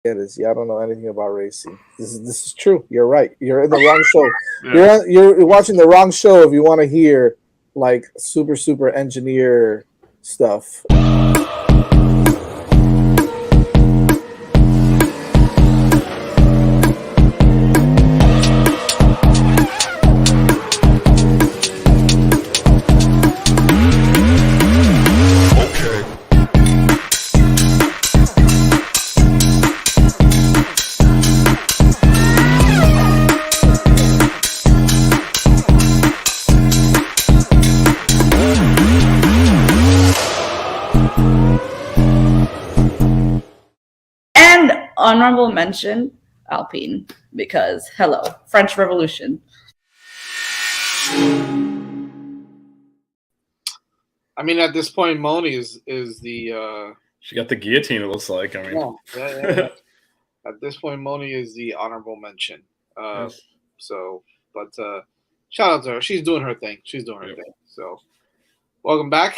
It is. Yeah, I don't know anything about racing. This is true. You're right. You're in the wrong show. Yeah. You're watching the wrong show if you want to hear like super engineer stuff. And honorable mention, Alpine, because hello, French Revolution. I mean, at this point, Moni is the. She got the guillotine. It looks like. I mean, yeah. At this point, Moni is the honorable mention. Yes. So, but shout out to her. She's doing her thing. She's doing her thing. So, welcome back.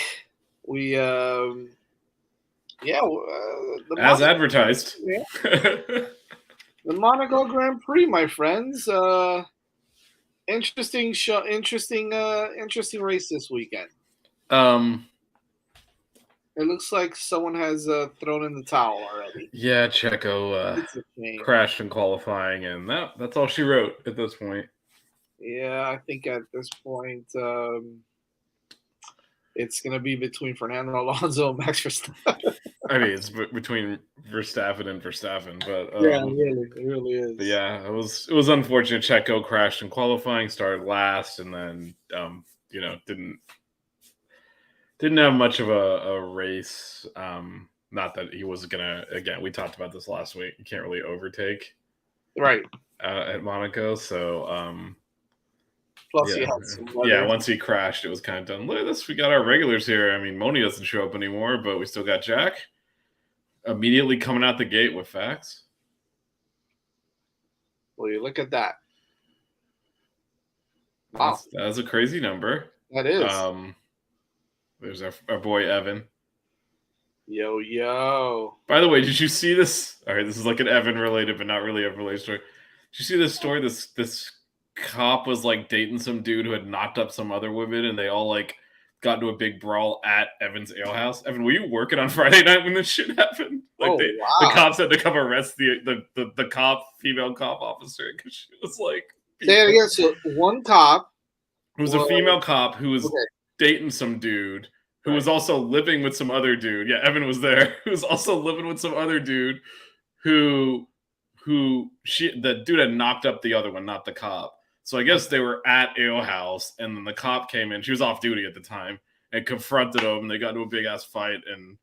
We as advertised. Yeah. The Monaco Grand Prix, my friends. Interesting show. Interesting race this weekend. It looks like someone has thrown in the towel already. Yeah, Checo crashed in qualifying, and that's all she wrote at this point. Yeah, I think at this point it's going to be between Fernando Alonso and Max Verstappen. I mean, it's between Verstappen and Verstappen, but yeah, it really is. But yeah, it was unfortunate. Checo crashed in qualifying, started last, and then didn't have much of a race. Not that he was gonna. Again, we talked about this last week. You can't really overtake, right, at Monaco. So, plus once he crashed, it was kind of done. Look at this. We got our regulars here. I mean, Moni doesn't show up anymore, but we still got Jack immediately coming out the gate with facts. Well, you look at that. Wow, that's a crazy number. That is. There's our boy Evan. Yo. By the way, did you see this? All right, this is like an Evan related, but not really Evan related story. Did you see this story? This cop was like dating some dude who had knocked up some other women, and they all like got into a big brawl at Evan's ale house. Evan, were you working on Friday night when this shit happened? Like the cops had to come arrest the female cop officer because she was like. Say it again. So one cop. It was a female cop who was dating some dude who was also living with some other dude. Yeah, Evan was there. Who was also living with some other dude the dude had knocked up the other one, not the cop. So I guess they were at Ale House, and then the cop came in. She was off duty at the time and confronted him. And they got into a big ass fight, and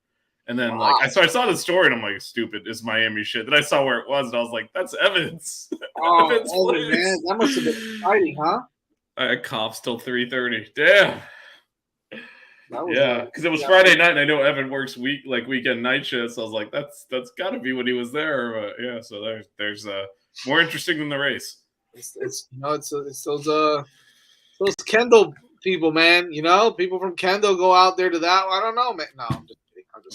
then I saw the story, and I'm like, stupid, it's Miami shit. Then I saw where it was, and I was like, that's Evans. Evans man, that must have been exciting, huh? Cops till 3:30. Damn. Yeah, because it was Friday night, and I know Evan works weekend night shifts. So I was like, that's got to be when he was there. But yeah, so there's more interesting than the race. It's those Kendall people, man. People from Kendall go out there to that. I don't know, man. No, I'm just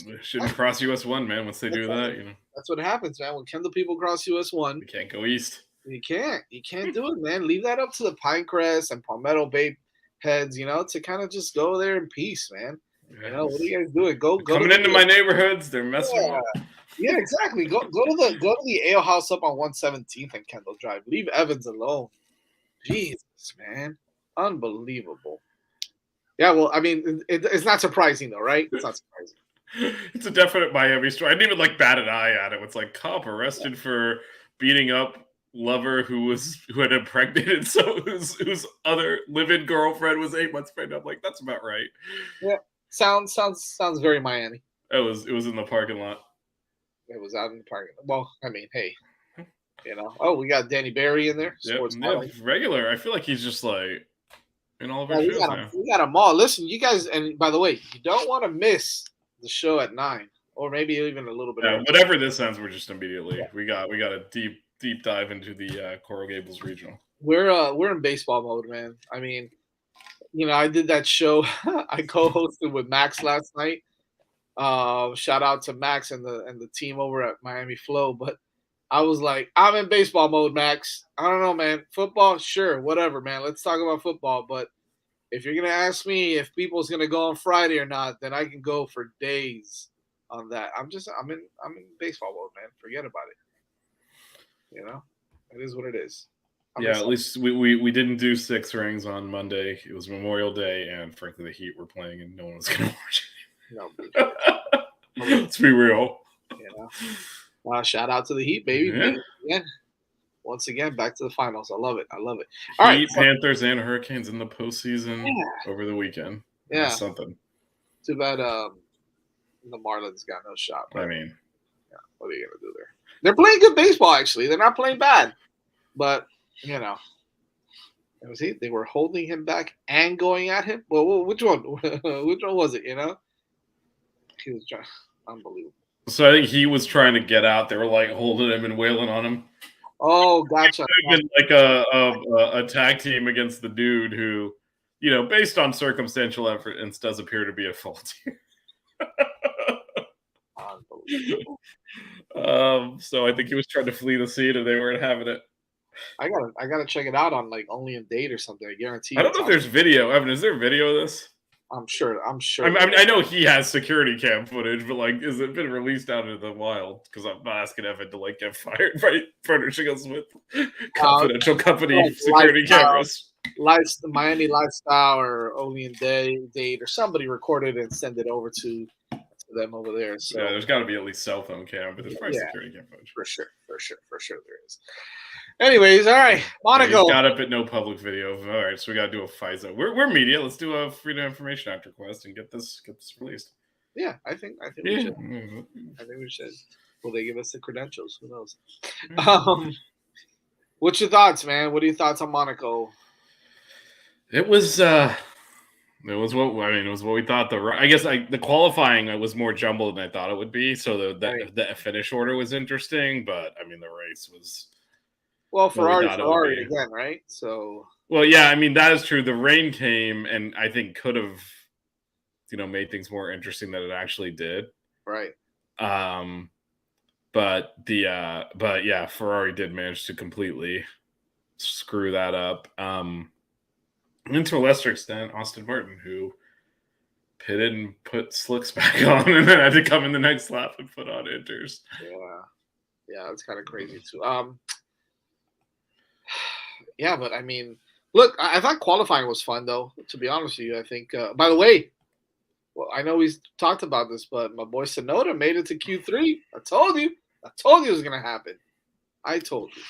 kidding. Shouldn't cross US 1, man. Once they do that, that's what happens, man. When Kendall people cross US 1, we can't go east. You can't do it, man. Leave that up to the Pinecrest and Palmetto Bay heads, to kind of just go there in peace, man. Yeah. What are you guys doing? Go coming into my neighborhoods. They're messing up. Yeah, exactly. Go to the ale house up on 117th and Kendall Drive. Leave Evans alone. Jesus, man, unbelievable. Yeah, well, I mean, it's not surprising though, right? It's not surprising. It's a definite Miami story. I didn't even bat an eye at it. It's like cop arrested for beating up lover who had impregnated whose other live-in girlfriend was 8 months pregnant. I'm like, that's about right. Yeah, sounds very Miami. It was in the parking lot. It was out in the parking lot. Well, I mean, hey, Oh, we got Danny Barry in there. Regular. I feel like he's just like in all of our shows now. We got them all. Listen, you guys, and by the way, you don't want to miss the show at 9, or maybe even a little bit. Yeah, whatever this ends, we're just immediately. Yeah. We got a deep dive into the Coral Gables regional. We're in baseball mode, man. I mean, I did that show I co-hosted with Max last night. Shout out to Max and the team over at Miami Flow. But I was like, I'm in baseball mode, Max. I don't know, man. Football, sure, whatever, man. Let's talk about football. But if you're gonna ask me if people's gonna go on Friday or not, then I can go for days on that. I'm in baseball mode, man. Forget about it. It is what it is. Yeah, at least we didn't do 6 rings on Monday. It was Memorial Day, and frankly, the Heat were playing, and no one was going to watch it. No, let's be real. Shout out to the Heat, baby. Yeah. Once again, back to the finals. I love it. All Heat, right, Panthers, and Hurricanes in the postseason over the weekend. Yeah, that's something. Too bad the Marlins got no shot. But, I mean, what are you gonna do there? They're playing good baseball. Actually, they're not playing bad, but they were holding him back and going at him. Well, which one? Which one was it? He was trying. Unbelievable. So I think he was trying to get out. They were like holding him and wailing on him. Oh, gotcha. Been like a tag team against the dude who, based on circumstantial evidence, does appear to be at fault here. Unbelievable. So I think he was trying to flee the scene, and they weren't having it. I gotta check it out on like Only in Date or something. I guarantee. I don't know if there's video. Evan, is there video of this? I'm sure. I mean, I know he has security cam footage, but like, has it been released out into the wild? Because I'm not asking Evan to like get fired by furnishing us with confidential company security cameras. Miami Lifestyle or Only in Date or somebody recorded and send it over to them over there. So yeah, there's got to be at least cell phone cam, but there's probably security cam footage for sure there is. Anyways, all right, Monaco. He's got up at no public video. All right, so we got to do a FISA. We're media. Let's do a Freedom of Information Act request and get this released. Yeah, I think we should. I think we should. Will they give us the credentials? Who knows? What's your thoughts, man? What are your thoughts on Monaco? It was what we thought. I guess the qualifying was more jumbled than I thought it would be. So the finish order was interesting, but I mean the race was. Well, Ferrari again, right? So. Well, yeah, I mean that is true. The rain came, and I think could have, made things more interesting than it actually did. Right. But yeah, Ferrari did manage to completely screw that up. And to a lesser extent, Aston Martin, who pitted and put slicks back on, and then had to come in the next lap and put on inters. Yeah, that's kind of crazy too. Yeah, but I mean, look, I thought qualifying was fun, though, to be honest with you. I think, by the way, I know we talked about this, but my boy Tsunoda made it to Q3. I told you it was going to happen. I told you.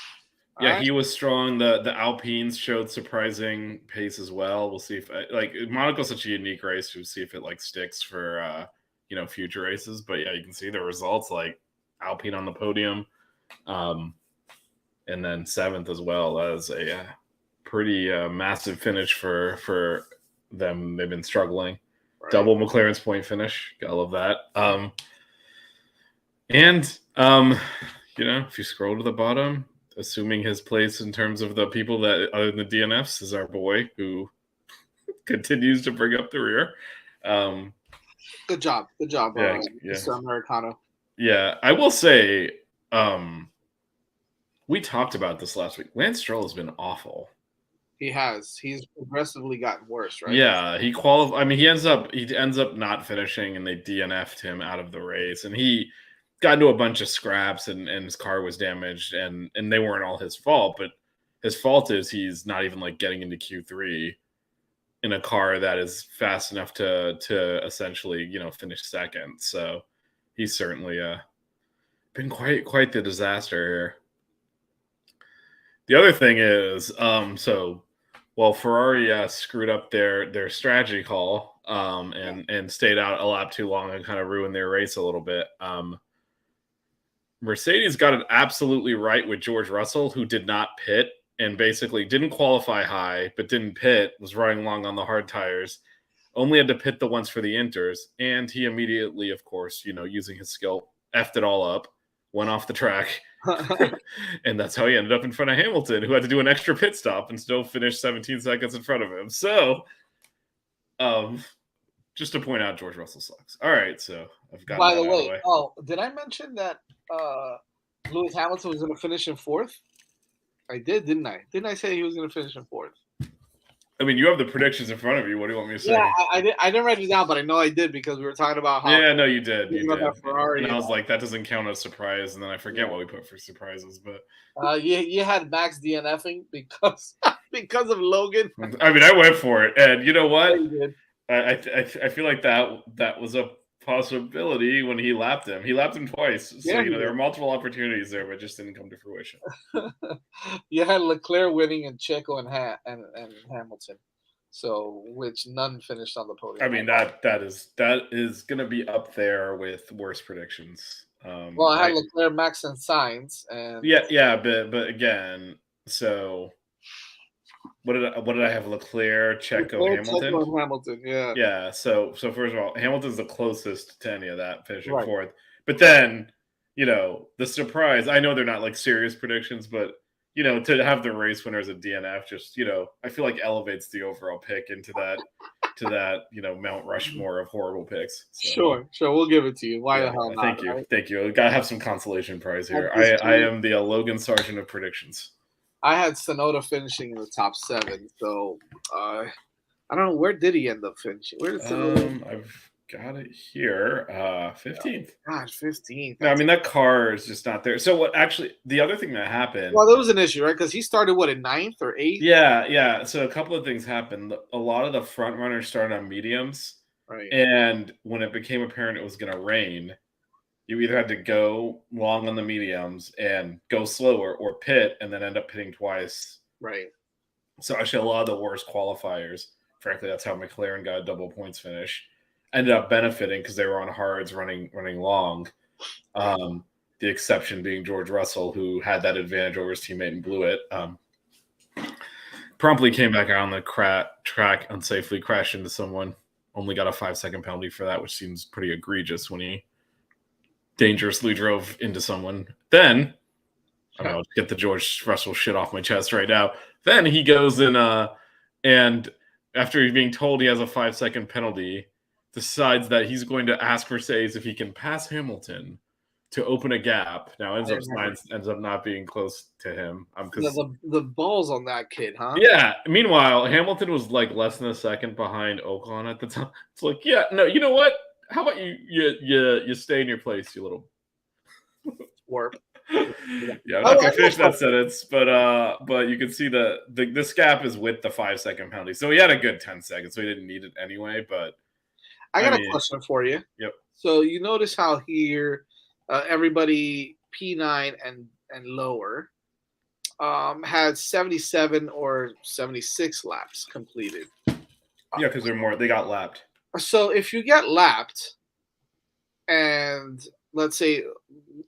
Yeah, he was strong. The Alpines showed surprising pace as well. We'll see if, Monaco's such a unique race. We'll see if it, sticks for, future races. But, yeah, you can see the results, Alpine on the podium. And then 7th as well. That is a pretty massive finish for them. They've been struggling. Right. Double McLaren's point finish. Gotta love that. If you scroll to the bottom, assuming his place in terms of the people that other than the DNFs is our boy who continues to bring up the rear. Good job. Yeah. Mr. Americano. Yeah, I will say. We talked about this last week. Lance Stroll has been awful. He has. He's progressively gotten worse, right? Yeah, he qualified. I mean, he ends up not finishing, and they DNF'd him out of the race. And he got into a bunch of scraps, and his car was damaged, and they weren't all his fault. But his fault is he's not even getting into Q3 in a car that is fast enough to essentially finish second. So he's certainly been quite the disaster here. The other thing is, Ferrari screwed up their strategy call and stayed out a lap too long and kind of ruined their race a little bit. Mercedes got it absolutely right with George Russell, who did not pit and basically didn't qualify high, but didn't pit, was running long on the hard tires, only had to pit the ones for the inters, and he immediately, of course, using his skill, effed it all up, went off the track. And that's how he ended up in front of Hamilton, who had to do an extra pit stop and still finish 17 seconds in front of him. So, just to point out, George Russell sucks. All right, so I've got. By the way, did I mention that Lewis Hamilton was going to finish in fourth? I did, didn't I? Didn't I say he was going to finish in fourth? I mean, you have the predictions in front of you. What do you want me to say? Yeah, I didn't write it down, but I know I did because we were talking about how. Yeah, no, you did. You about did. that Ferrari, and I was like, that doesn't count as surprise. And then I forget what we put for surprises. But you had Max DNFing because of Logan. I mean, I went for it, and you know what? You did. I feel like that was a possibility when he lapped him. He lapped him twice, so Yeah, there were multiple opportunities there, but just didn't come to fruition. You had Leclerc winning and Checo and Hamilton, so which none finished on the podium. I mean that is going to be up there with worst predictions. Well, I had Leclerc, Max, and Sainz, and yeah, but again, so. What did I have? Leclerc, Checo, Hamilton. Checo and Hamilton, yeah. Yeah. So first of all, Hamilton's the closest to any of that, finishing Right. fourth. But then, the surprise. I know they're not like serious predictions, but to have the race winner as a DNF, just I feel like elevates the overall pick into that Mount Rushmore of horrible picks. So, Sure, we'll give it to you. Why the hell not? Thank you. Gotta have some consolation prize here. I am the Logan Sargent of predictions. I had Tsunoda finishing in the top 7, so I don't know, where did he end up finishing? Where did Tsunoda? I've got it here. 15th. Gosh, 15th. No, I mean that car is just not there. So what? Actually, the other thing that happened. Well, there was an issue, right? Because he started in 9th or 8th. Yeah. So a couple of things happened. A lot of the front runners started on mediums, right? And when it became apparent it was going to rain, you either had to go long on the mediums and go slower, or pit and then end up pitting twice. Right. So actually, a lot of the worst qualifiers, frankly, that's how McLaren got a double points finish, ended up benefiting because they were on hards running long. The exception being George Russell, who had that advantage over his teammate and blew it. Promptly came back out on the track unsafely, crashed into someone. Only got a 5-second penalty for that, which seems pretty egregious when he dangerously drove into someone. Then, I'll get the George Russell shit off my chest right now. Then he goes in, and after he's being told he has a 5-second penalty, decides that he's going to ask Mercedes if he can pass Hamilton to open a gap. Now ends up not being close to him. The balls on that kid, huh? Yeah. Meanwhile, Hamilton was like less than a second behind Ocon at the time. It's like, yeah, no, you know what? How about you stay in your place, you little warp? Yeah, I'm not gonna finish that sentence, but you can see this gap is with the 5-second penalty. So he had a good 10 seconds, so he didn't need it anyway. But I got a question for you. Yep. So you notice how here everybody P9 and lower had 77 or 76 laps completed. Yeah, because they got lapped. So if you get lapped, and let's say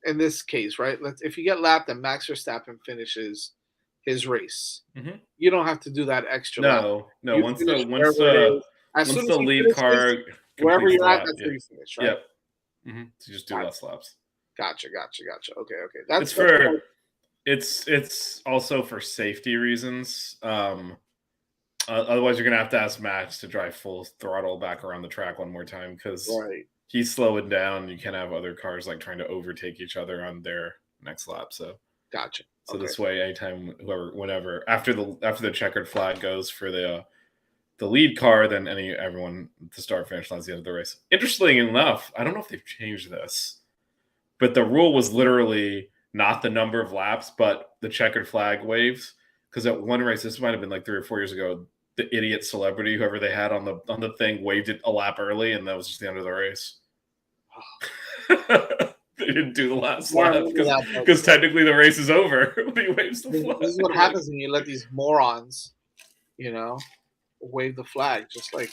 in this case, right? If you get lapped and Max Verstappen finishes his race, you don't have to do that extra lap. No. Once the lead car, wherever you're at, that's where you finish, right? Yep. Mm-hmm. So just do less laps. Gotcha. Okay. It's also for safety reasons. Otherwise, you're gonna have to ask Max to drive full throttle back around the track one more time because he's slowing down. You can't have other cars like trying to overtake each other on their next lap. So gotcha. So this way, anytime whenever after the checkered flag goes for the lead car, then everyone to start finish line's the end of the race. Interestingly enough, I don't know if they've changed this, but the rule was literally not the number of laps, but the checkered flag waves. Because at one race, this might have been like 3 or 4 years ago, the idiot celebrity, whoever they had on the thing, waved it a lap early, and that was just the end of the race. They didn't do the last lap because technically the race is over when he waves the flag. This is what happens when you let these morons, wave the flag. Just like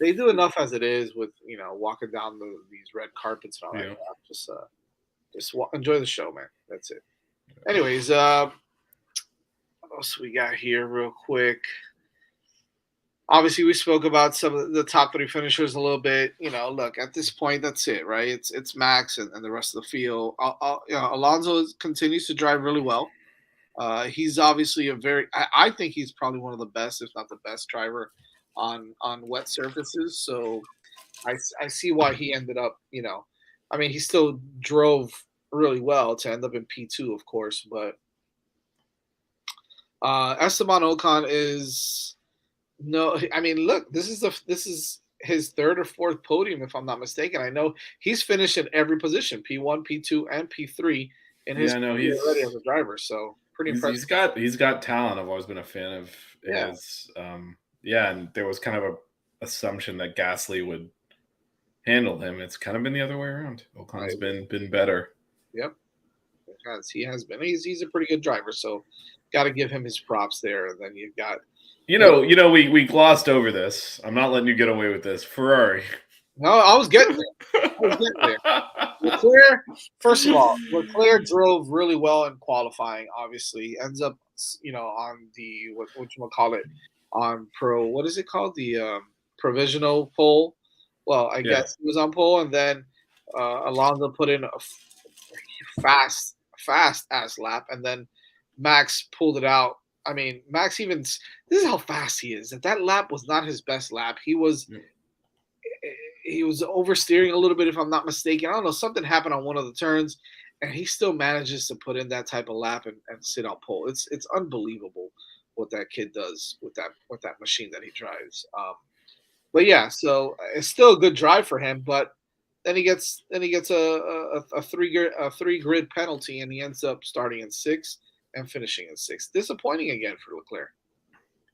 they do enough as it is with walking down these red carpets and all that. Just enjoy the show, man. That's it. Anyways, what else we got here real quick? Obviously, we spoke about some of the top 3 finishers a little bit. Look, at this point, that's it, right? It's Max and the rest of the field. Alonso continues to drive really well. He's obviously I think he's probably one of the best, if not the best driver on wet surfaces. So I see why he ended up, he still drove really well to end up in P2, of course. But Esteban Ocon is no. I mean, look, this is his third or fourth podium, if I'm not mistaken. I know he's finished in every position: P1, P2, and P3 in his career already as a driver. So pretty impressive. He's got talent. I've always been a fan of his. And there was kind of a assumption that Gasly would handle him. It's kind of been the other way around. Ocon's been better. Yep, he has been. He's a pretty good driver, so got to give him his props there. And then you've got, we glossed over this. I'm not letting you get away with this. Ferrari. No, I was getting there. Leclerc, first of all, Leclerc drove really well in qualifying. Obviously, ends up, on the what you call it, on what is it called, the provisional pole. Well, I guess he was on pole, and then Alonso put in a fast ass lap, and then Max pulled it out. I mean, Max this is how fast he is. That lap was not his best lap. He was oversteering a little bit, if I'm not mistaken. I don't know, something happened on one of the turns, and he still manages to put in that type of lap and sit on pole. It's unbelievable what that kid does with that machine that he drives. But yeah, so it's still a good drive for him. But then he gets a three grid penalty, and he ends up starting in sixth and finishing in sixth. Disappointing again for Leclerc.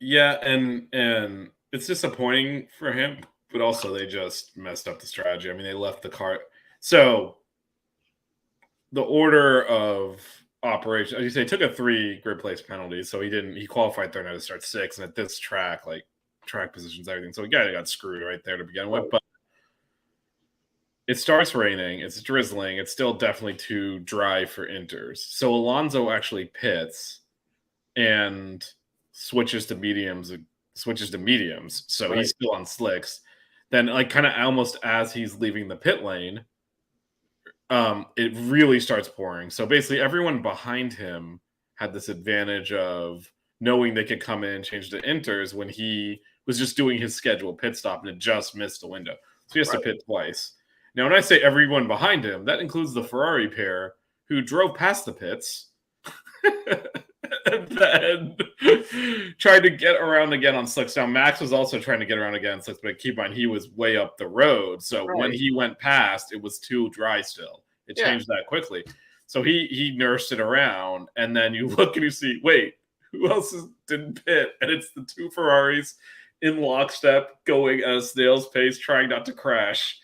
Yeah, and it's disappointing for him. But also, they just messed up the strategy. I mean, they left the car. So, the order of operation, as you say, took a 3 grid place penalty. So, he qualified third, now to start 6th. And at this track, like track positions, everything. So, he got screwed right there to begin with. But it starts raining. It's drizzling. It's still definitely too dry for inters. So, Alonso actually pits and switches to mediums. So, he's still on slicks. Then, like, kind of almost as he's leaving the pit lane, it really starts pouring. So basically, everyone behind him had this advantage of knowing they could come in and change the inters when he was just doing his scheduled pit stop and it just missed the window. So he has to pit twice. Now, when I say everyone behind him, that includes the Ferrari pair who drove past the pits and then tried to get around again on slicks. Now, Max was also trying to get around again on slicks, but keep in mind, he was way up the road. So when he went past, it was too dry still. It changed that quickly. So he nursed it around, and then you look and you see, wait, who else didn't pit? And it's the 2 Ferraris in lockstep going at a snail's pace, trying not to crash.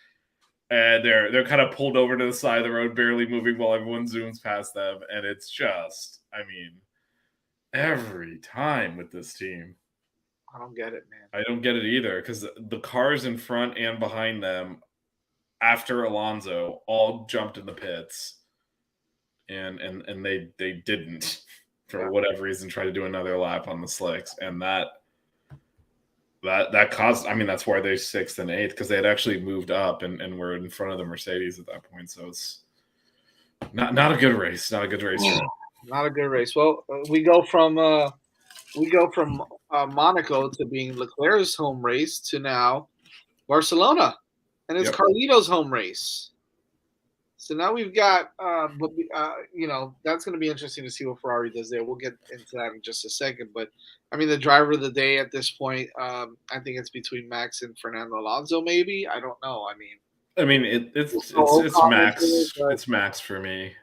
And they're kind of pulled over to the side of the road, barely moving while everyone zooms past them. And it's just, I mean, every time with this team. I don't get it, man. I don't get it either, because the cars in front and behind them, after Alonso, all jumped in the pits. And they didn't, for whatever reason, try to do another lap on the slicks. And that caused, I mean, that's why they're 6th and 8th, because they had actually moved up and were in front of the Mercedes at that point. So it's not a good race. Not a good race. Not a good race. Well, we go from Monaco to being Leclerc's home race to now Barcelona, and it's Carlito's home race. So now we've got, that's going to be interesting to see what Ferrari does there. We'll get into that in just a second. But, I mean, the driver of the day at this point, I think it's between Max and Fernando Alonso, maybe. I don't know. I mean, it's Max. It's Max for me.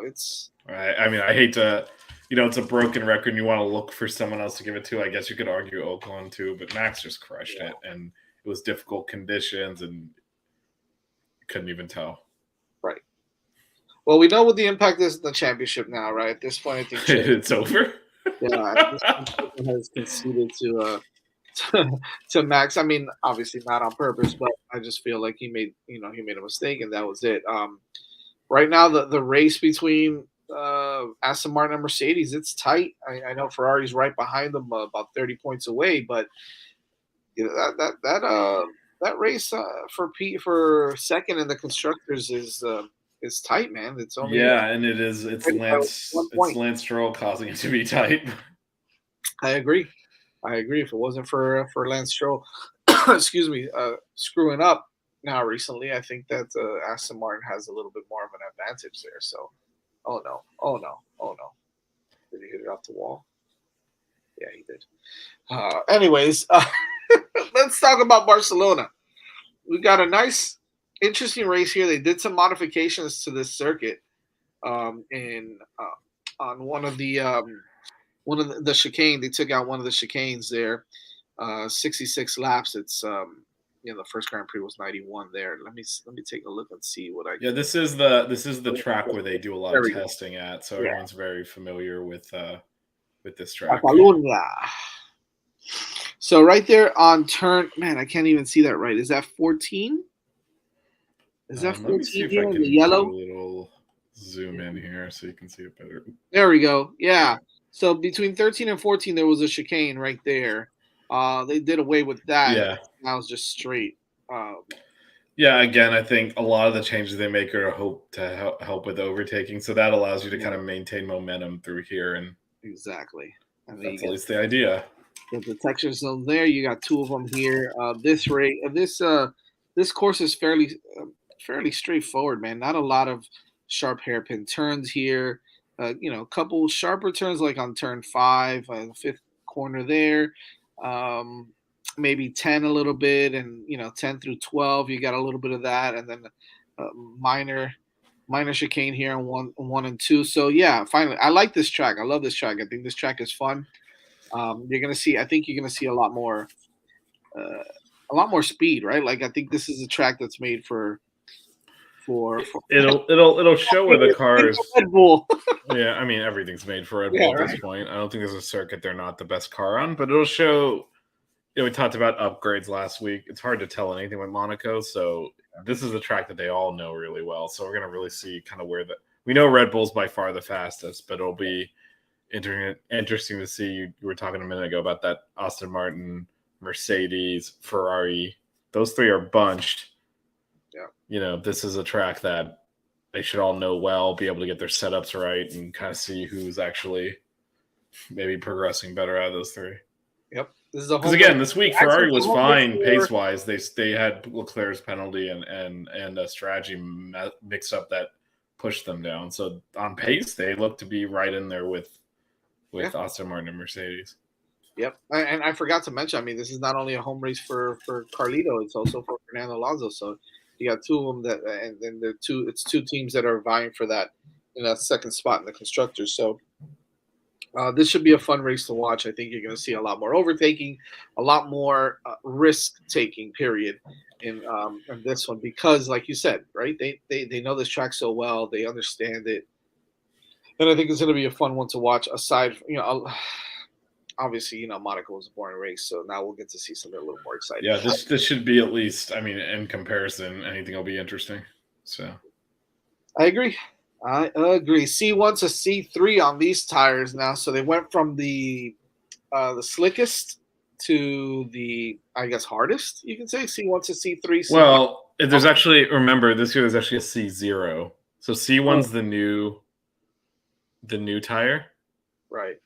It's. I mean, I hate to, it's a broken record and you want to look for someone else to give it to. I guess you could argue Ocon too, but Max just crushed it. And it was difficult conditions and couldn't even tell. Right. Well, we know what the impact is in the championship now, right? At this point, I think it's over. Yeah, has conceded to Max. I mean, obviously not on purpose, but I just feel like he made a mistake, and that was it. Right now, the race between Aston Martin and Mercedes, it's tight. I know Ferrari's right behind them, about 30 points away, but that race for second in the constructors is tight, man. It's only and it is. It's Lance Stroll causing it to be tight. I agree. If it wasn't for Lance Stroll, excuse me, screwing up, now recently. I think that Aston Martin has a little bit more of an advantage there. So, oh no, oh no, oh no. Did he hit it off the wall? Yeah, he did. Anyways, let's talk about Barcelona. We got a nice, interesting race here. They did some modifications to this circuit on one of the chicane. They took out one of the chicanes there. 66 laps. It's the first Grand Prix was 91 there. Let me take a look and see what I. Yeah, this is the track where they do a lot of testing at, so Yeah. everyone's very familiar with this track. Catalunya. So right there on turn, man, I can't even see that right. Is that 14? Is that Let me see 14 if here I in can the yellow? do a little zoom in here so you can see it better. There we go. Yeah. So between 13 and 14, there was a chicane right there. They did away with that. Yeah. Now it's just straight. Yeah, again, I think a lot of the changes they make are to help with overtaking, so that allows you to kind of maintain momentum through here, and exactly. And that's at least the idea. With the texture zone there, you got two of them here. This course is fairly straightforward, man. Not a lot of sharp hairpin turns here. A couple sharper turns like on turn 5, the 5th corner there. Maybe 10 a little bit, and 10 through 12, you got a little bit of that, and then minor chicane here on 1 and 2. So yeah, finally, I like this track. I love this track. I think this track is fun. I think you're gonna see a lot more speed, right? Like I think this is a track that's made for it'll show where the cars. Red Bull. Yeah, I mean everything's made for Red Bull at this point. I don't think there's a circuit they're not the best car on, but it'll show. We talked about upgrades last week. It's hard to tell anything with Monaco, so this is a track that they all know really well. So we're gonna really see kind of we know Red Bull's by far the fastest, but it'll be interesting to see. You were talking a minute ago about that Aston Martin, Mercedes, Ferrari. Those three are bunched. Yeah. This is a track that they should all know well, be able to get their setups right, and kind of see who's actually maybe progressing better out of those three. Yep. Because again, this week Ferrari was fine pace-wise. They had Leclerc's penalty and a strategy mix up that pushed them down. So on pace, they look to be right in there with Aston Martin and Mercedes. Yep, and I forgot to mention. I mean, this is not only a home race for Carlito; it's also for Fernando Alonso. So you got two of them it's two teams that are vying for that second spot in the constructors. So this should be a fun race to watch. I think you're going to see a lot more overtaking, a lot more risk taking. Period. In this one, because like you said, right? They know this track so well. They understand it. And I think it's going to be a fun one to watch. Aside, obviously, Monaco was a boring race, so now we'll get to see something a little more exciting. Yeah, this should be at least. I mean, in comparison, anything will be interesting. So, I agree. C1 to C3 on these tires now. So they went from the slickest to the, I guess, hardest. You can say C1 to C3. C5. Well, there's actually this year there's actually a C0. So C1's the new tire, right?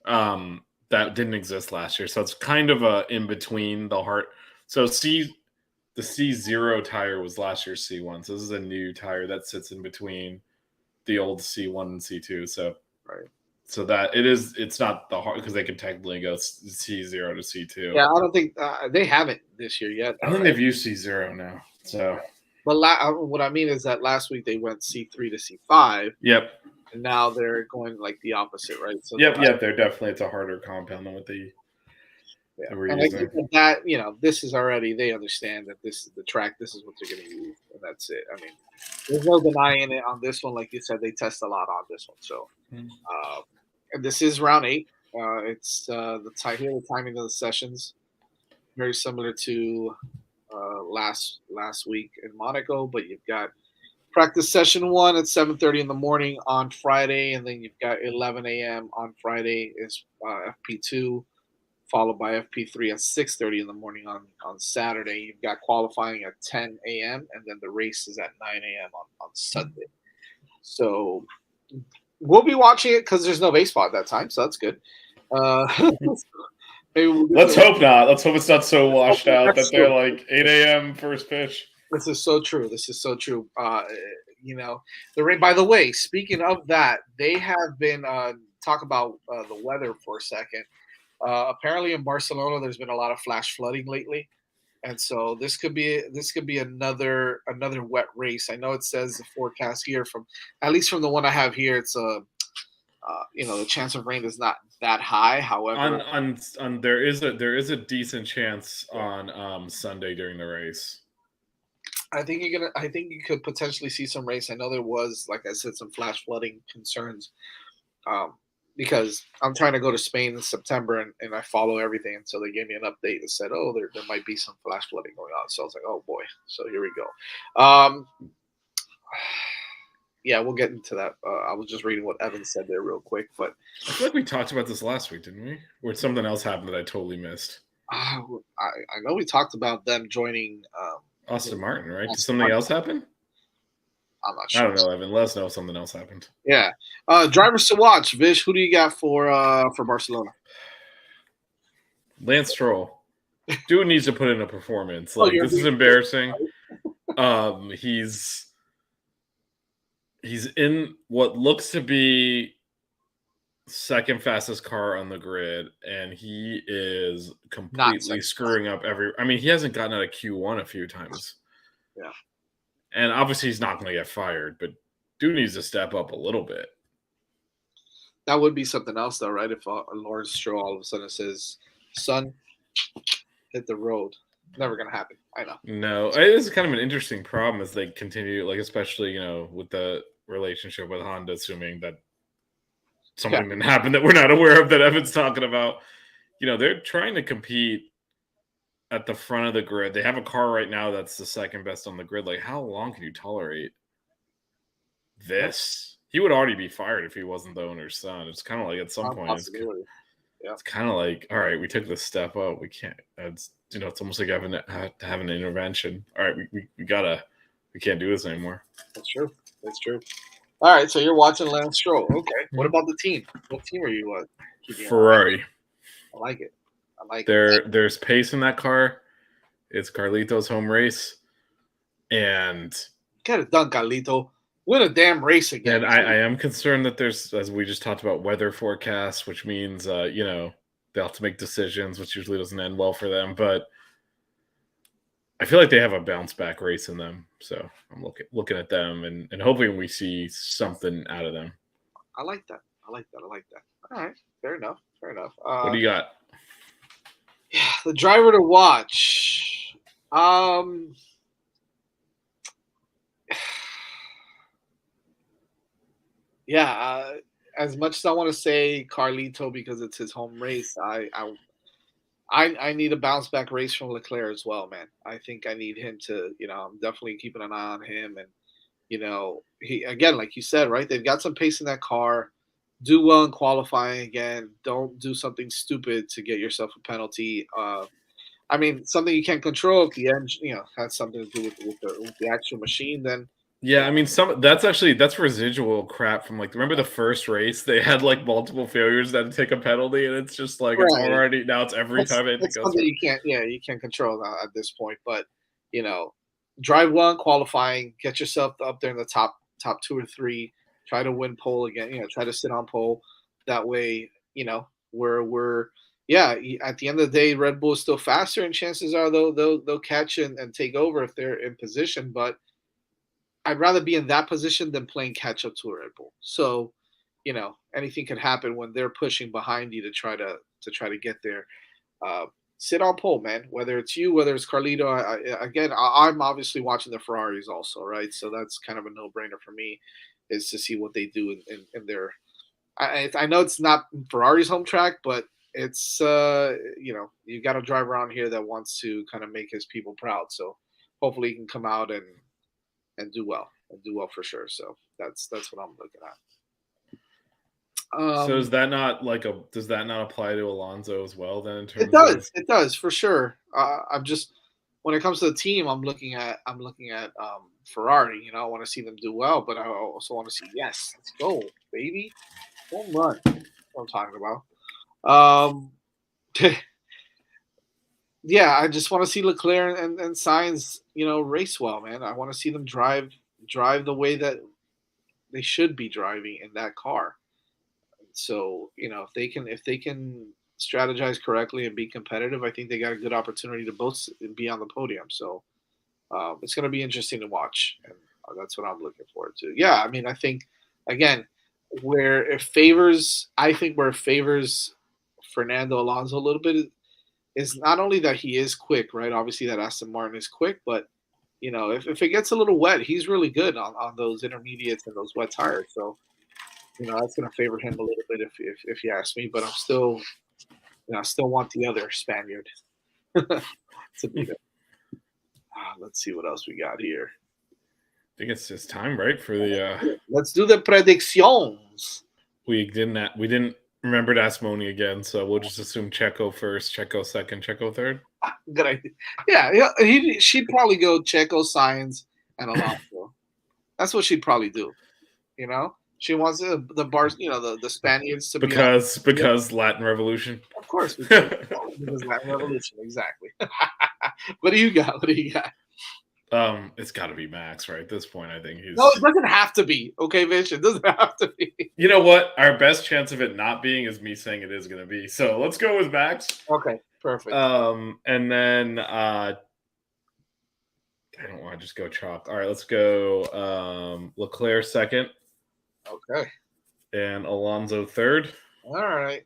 That didn't exist last year, so it's kind of a in between the hard. So the C0 tire was last year's C1, so this is a new tire that sits in between the old C1 and C2. So right, so that it's not the hard because they could technically go C0 to C2. Yeah, I don't think they haven't this year yet. I think they've used C0 now. So, but what I mean is that last week they went C3 to C5. Yep. And now they're going like the opposite, right? So yep, they're definitely, it's a harder compound than what they were and using. That this is already, they understand that this is the track, this is what they're going to use, and that's it. I mean, there's no denying it on this one. Like you said, they test a lot on this one. So, and this is round 8. It's the timing of the sessions, very similar to last week in Monaco, but you've got practice session 1 at 7:30 in the morning on Friday, and then you've got 11 a.m. on Friday is FP2, followed by FP3 at 6:30 in the morning on Saturday. You've got qualifying at 10 a.m. and then the race is at 9 a.m. on Sunday. So we'll be watching it because there's no baseball at that time, so that's good. Maybe let's hope not. Let's hope it's not so washed out that they're like 8 a.m. first pitch. This is so true. This is so true. You know, the rain. By the way, speaking of that, they have been talk about the weather for a second. Apparently, in Barcelona, there's been a lot of flash flooding lately, and so this could be another wet race. I know it says the forecast here from at least from the one I have here. It's the chance of rain is not that high. However, On there is a decent chance on Sunday during the race. I think you could potentially see some race. I know there was, like I said, some flash flooding concerns. Um, because I'm trying to go to Spain in September and I follow everything. And so they gave me an update that said, oh, there might be some flash flooding going on. So I was like, oh boy. So here we go. Yeah, we'll get into that. I was just reading what Evan said there real quick, but I feel like we talked about this last week, didn't we? Or something else happened that I totally missed. I know we talked about them joining Austin Martin, right? Did something else happen? I'm not sure. I don't know, Evan. Let us know if something else happened. Yeah. Drivers to watch. Vish, who do you got for Barcelona? Lance Stroll. Dude needs to put in a performance. Like, this is embarrassing. He's in what looks to be second fastest car on the grid, and he is completely screwing up I mean, he hasn't gotten out of Q1 a few times. Yeah. And obviously he's not going to get fired, but dude needs to step up a little bit. That would be something else, though, right? If Lawrence Stroll all of a sudden says, son, hit the road. Never going to happen. I know. No, it is kind of an interesting problem as they continue, like, especially, with the relationship with Honda, assuming that something didn't happen that we're not aware of that Evan's talking about. They're trying to compete at the front of the grid. They have a car right now that's the second best on the grid. Like, how long can you tolerate this? He would already be fired if he wasn't the owner's son. It's kind of like at some point, it's kind of like, all right, we took this step up. We can't. It's almost like having an intervention. All right, we can't do this anymore. That's true. All right, so you're watching Lance Stroll. Okay. What about the team? What team are you keeping? Ferrari. I like it. There's pace in that car. It's Carlito's home race, and get it done, Carlito. Win a damn race again. And I am concerned that there's, as we just talked about, weather forecasts, which means they'll have to make decisions, which usually doesn't end well for them. But I feel like they have a bounce back race in them, so I'm looking at them and hoping we see something out of them. I like that. All right, fair enough. What do you got? Yeah, the driver to watch. As much as I want to say Carlito because it's his home race, I need a bounce back race from Leclerc as well, man. I think I need him to, I'm definitely keeping an eye on him, and he again, like you said, right? They've got some pace in that car. Do well in qualifying again. Don't do something stupid to get yourself a penalty. I mean, something you can't control if the engine, has something to do with the actual machine. Then yeah, I mean, that's residual crap from remember the first race they had multiple failures that had to take a penalty, and it's just it's already now it's every time it goes. Something you can't control at this point. But drive well in qualifying, get yourself up there in the top 2 or 3. Try to win pole again. Try to sit on pole. That way, we're at the end of the day, Red Bull is still faster, and chances are they'll catch and take over if they're in position. But I'd rather be in that position than playing catch up to a Red Bull. So, anything can happen when they're pushing behind you to try to get there. Sit on pole, man. Whether it's you, whether it's Carlito. I'm obviously watching the Ferraris also, right? So that's kind of a no-brainer for me, is to see what they do in their. I know it's not Ferrari's home track, but it's you got a driver around here that wants to kind of make his people proud. So hopefully he can come out and do well for sure. So that's what I'm looking at. So does that not apply to Alonso as well then? In terms it does for sure. I'm just, when it comes to the team, I'm looking at Ferrari. I want to see them do well, but I also want to see, yes, let's go, baby, home run. That's what I'm talking about. yeah, I just want to see Leclerc and Sainz, race well, man. I want to see them drive the way that they should be driving in that car. So, if they can strategize correctly and be competitive, I think they got a good opportunity to both be on the podium. So, it's going to be interesting to watch, and that's what I'm looking forward to. Yeah, I mean, I think again, I think where it favors Fernando Alonso a little bit is not only that he is quick, right? Obviously, that Aston Martin is quick, but if it gets a little wet, he's really good on those intermediates and those wet tires. So, that's going to favor him a little bit if you ask me. But I'm still, I still want the other Spaniard to be there. Let's see what else we got here. I think it's just time, right, for the. Let's do the predictions. We didn't remember to ask Moni again, so we'll just assume Checo first, Checo second, Checo third. Good idea. Yeah, she'd probably go Checo, Sainz, and Alonso. That's what she'd probably do. She wants the bars, the Spaniards to because Latin Revolution. Of course, because Latin Revolution, exactly. What do you got? It's got to be Max, right? At this point, I think he's. No, it doesn't have to be. Okay, Vish, it doesn't have to be. You know what? Our best chance of it not being is me saying it is going to be. So let's go with Max. Okay, perfect. And then I don't want to just go chalk. All right, let's go Leclerc second. Okay. And Alonso third. All right.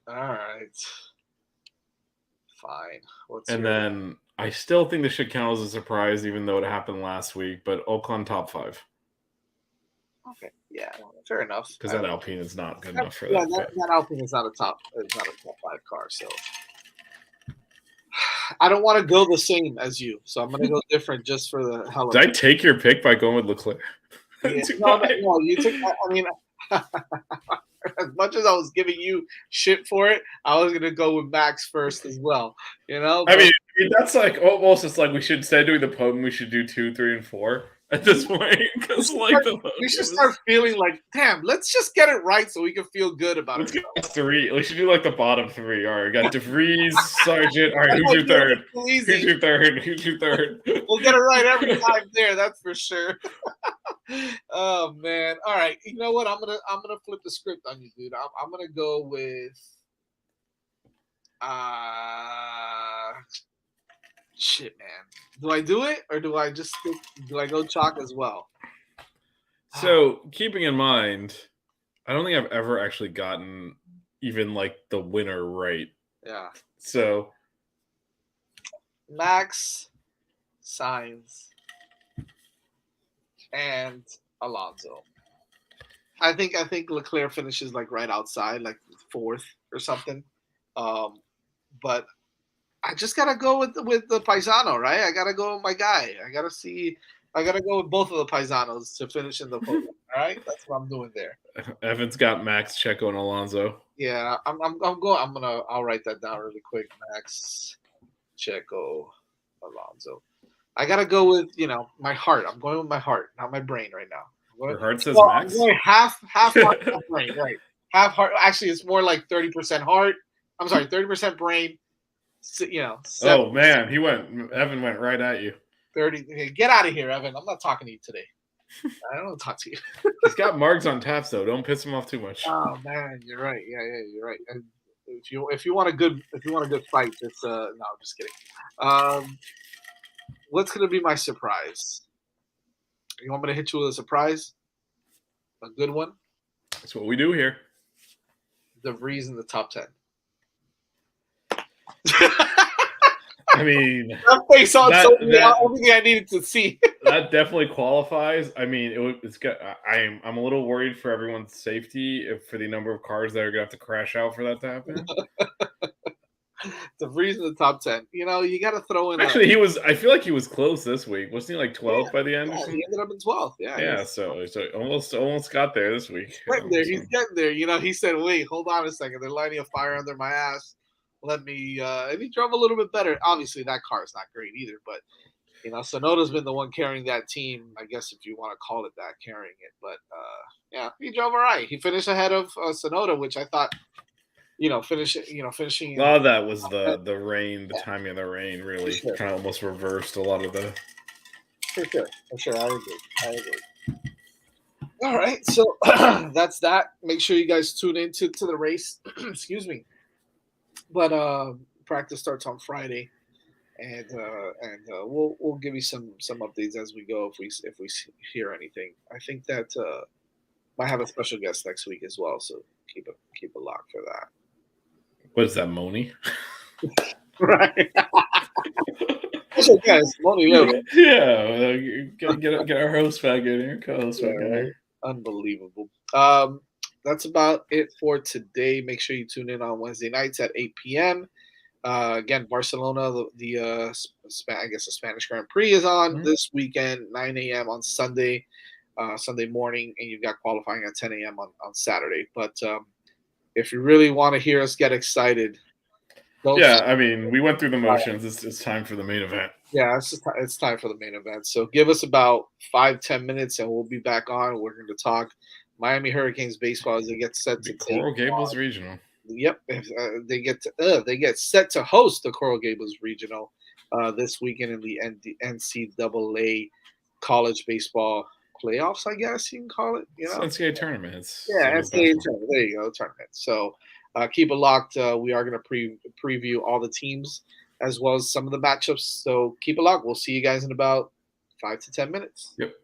Fine. Then I still think this should count as a surprise, even though it happened last week. But Ocon top 5. Okay. Yeah. Fair enough. Because that Alpine is not good enough for that. That Alpine is not a top 5 car. So I don't want to go the same as you. So I'm going to go different just for the hell of it. Did I take your pick by going with Leclerc? Yeah. No, you took. I mean, as much as I was giving you shit for it, I was gonna go with Max first as well. I mean, that's like almost. It's like we should instead of doing the podium, we should do 2, 3, and 4 at this point. Because we should start feeling like, damn, let's just get it right so we can feel good about let's it. Get 3. We should do like the bottom 3. All right, we got DeVries, Sargent. All right, who's your third? Who's your third? We'll get it right every time there. That's for sure. Oh man! All right, you know what? I'm gonna flip the script on you, dude. I'm gonna go with shit, man. Do I do it or do I just do I go chalk as well? So keeping in mind, I don't think I've ever actually gotten even like the winner right. Yeah. So Max, Sainz, and Alonso. I think Leclerc finishes like right outside, like 4th or something. But I just gotta go with the Paisano, right? I gotta go with my guy. I gotta go with both of the Paisanos to finish in the podium. All right, that's what I'm doing there. Evan's got Max, Checo, and Alonso. Yeah, I'll write that down really quick. Max, Checo, Alonso. I gotta go with my heart. I'm going with my heart, not my brain right now. Your heart says Max. I'm going half heart, half brain, right? Half heart. Actually, it's more like 30% heart. I'm sorry, 30% brain. Oh man, Evan went right at you. 30. Hey, get out of here, Evan. I'm not talking to you today. I don't want to talk to you. He's got Margs on taps though. Don't piss him off too much. Oh man, you're right. Yeah, you're right. And if you want a good fight, it's no, I'm just kidding. What's gonna be my surprise? You want me to hit you with a surprise? A good one? That's what we do here. DeVries in the top 10. I mean, that face on everything I needed to see. That definitely qualifies. I mean, it's got. I'm a little worried for everyone's safety for the number of cars that are gonna have to crash out for that to happen. DeVries in the top 10. You got to throw in. Actually, I feel like he was close this week. Wasn't he like 12th by the end? Yeah, he ended up in 12th. Yeah. So almost got there this week. He's getting there. He said, "Wait, hold on a second. They're lighting a fire under my ass. Let me." And he drove a little bit better. Obviously, that car is not great either, but Sonoda's been the one carrying that team. I guess if you want to call it that, carrying it. But yeah, he drove all right. He finished ahead of Sonoda, which I thought. finishing. A lot of that was the rain, the timing of the rain really Sure. kind of almost reversed a lot of the. For sure. I agree. All right, so that's that. Make sure you guys tune into the race. Excuse me. But practice starts on Friday, and we'll give you some updates as we go if we hear anything. I think that might have a special guest next week as well, so keep a lock for that. What is that, Moni? Right. So guys, Moni, look. Yeah, get our host back in here, co-host back in Right. here. Unbelievable. That's about it for today. Make sure you tune in on Wednesday nights at 8 p.m. Again, Barcelona, the Spanish Grand Prix is on this weekend, 9 a.m. on Sunday morning, and you've got qualifying at 10 a.m. on Saturday. But if you really want to hear us get excited, I mean, we went through the motions. It's time for the main event. Yeah, it's time for the main event. So give us about 5-10 minutes, and we'll be back on. We're going to talk Miami Hurricanes baseball as they get set to Coral Gables Regional. Yep, they get set to host the Coral Gables Regional this weekend in the NCAA college baseball playoffs. I guess you can call it. It's NCAA tournament. NCAA tournament. There you go, tournament. So keep it locked. We are going to preview all the teams as well as some of the matchups. So keep it locked. We'll see you guys in about 5 to 10 minutes. Yep.